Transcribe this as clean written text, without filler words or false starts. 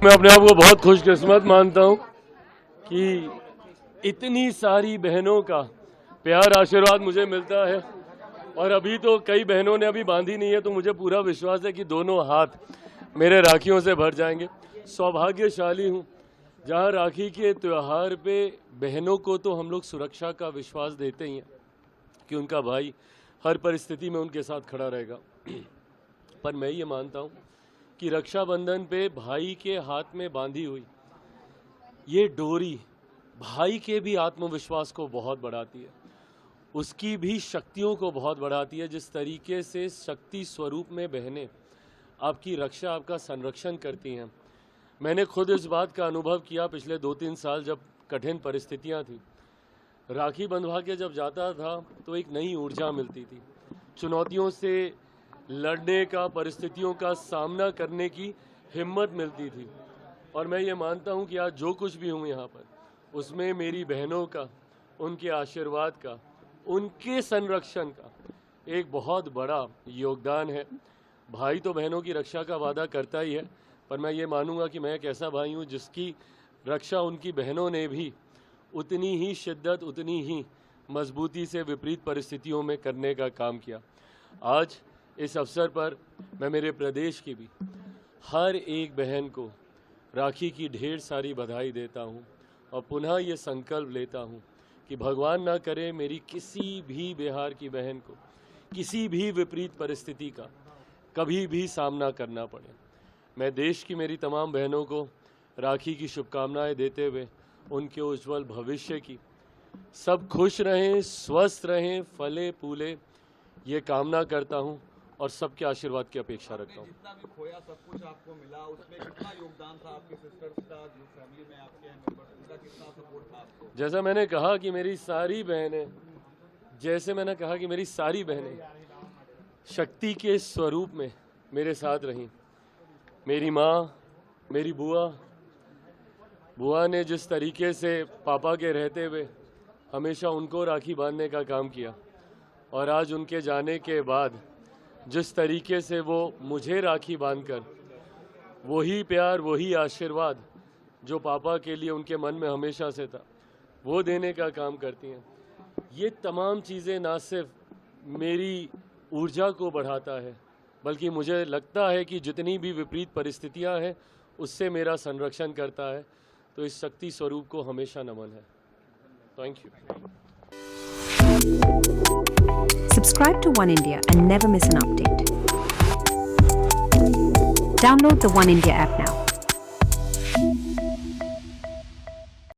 मैं अपने आप को बहुत खुशकिस्मत मानता हूँ कि इतनी सारी बहनों का प्यार आशीर्वाद मुझे मिलता है। और अभी तो कई बहनों ने अभी बांधी नहीं है, तो मुझे पूरा विश्वास है कि दोनों हाथ मेरे राखियों से भर जाएंगे। सौभाग्यशाली हूँ जहाँ राखी के त्यौहार पे बहनों को तो हम लोग सुरक्षा का विश्वास देते ही हैं कि उनका भाई हर परिस्थिति में उनके साथ खड़ा रहेगा। पर मैं ये मानता हूँ कि रक्षाबंधन पे भाई के हाथ में बांधी हुई ये डोरी भाई के भी आत्मविश्वास को बहुत बढ़ाती है, उसकी भी शक्तियों को बहुत बढ़ाती है। जिस तरीके से शक्ति स्वरूप में बहनें आपकी रक्षा, आपका संरक्षण करती हैं, मैंने खुद इस बात का अनुभव किया पिछले 2-3 साल जब कठिन परिस्थितियां थी। राखी बंधवा के जब जाता था तो एक नई ऊर्जा मिलती थी, चुनौतियों से लड़ने का, परिस्थितियों का सामना करने की हिम्मत मिलती थी। और मैं ये मानता हूँ कि आज जो कुछ भी हूँ यहाँ पर, उसमें मेरी बहनों का, उनके आशीर्वाद का, उनके संरक्षण का एक बहुत बड़ा योगदान है। भाई तो बहनों की रक्षा का वादा करता ही है, पर मैं ये मानूंगा कि मैं एक ऐसा भाई हूँ जिसकी रक्षा उनकी बहनों ने भी उतनी ही शिद्दत, उतनी ही मजबूती से विपरीत परिस्थितियों में करने का काम किया। आज इस अवसर पर मैं मेरे प्रदेश की भी हर एक बहन को राखी की ढेर सारी बधाई देता हूँ और पुनः ये संकल्प लेता हूँ कि भगवान ना करे मेरी किसी भी बिहार की बहन को किसी भी विपरीत परिस्थिति का कभी भी सामना करना पड़े। मैं देश की मेरी तमाम बहनों को राखी की शुभकामनाएं देते हुए उनके उज्जवल भविष्य की, सब खुश रहें, स्वस्थ रहें, फले फूले, ये कामना करता हूं और सबके आशीर्वाद की अपेक्षा रखता हूं। जितना भी खोया सब कुछ आपको मिला, उसमें कितना योगदान था आपके सिस्टर्स का, जो फैमिली में आपके मेंबर्स, उनका कितना सपोर्ट था आपको? जैसा मैंने कहा कि मेरी सारी बहनें शक्ति के स्वरूप में मेरे साथ रहीं। मेरी माँ, मेरी बुआ ने जिस तरीके से पापा के रहते हुए हमेशा उनको राखी बांधने का काम किया, और आज उनके जाने के बाद जिस तरीके से वो मुझे राखी बांधकर वही प्यार, वही आशीर्वाद जो पापा के लिए उनके मन में हमेशा से था, वो देने का काम करती हैं। ये तमाम चीज़ें ना सिर्फ मेरी ऊर्जा को बढ़ाता है, बल्कि मुझे लगता है कि जितनी भी विपरीत परिस्थितियां हैं उससे मेरा संरक्षण करता है। तो इस शक्ति स्वरूप को हमेशा नमन है। Thank you. Subscribe to One India and never miss an update. Download the One India app now.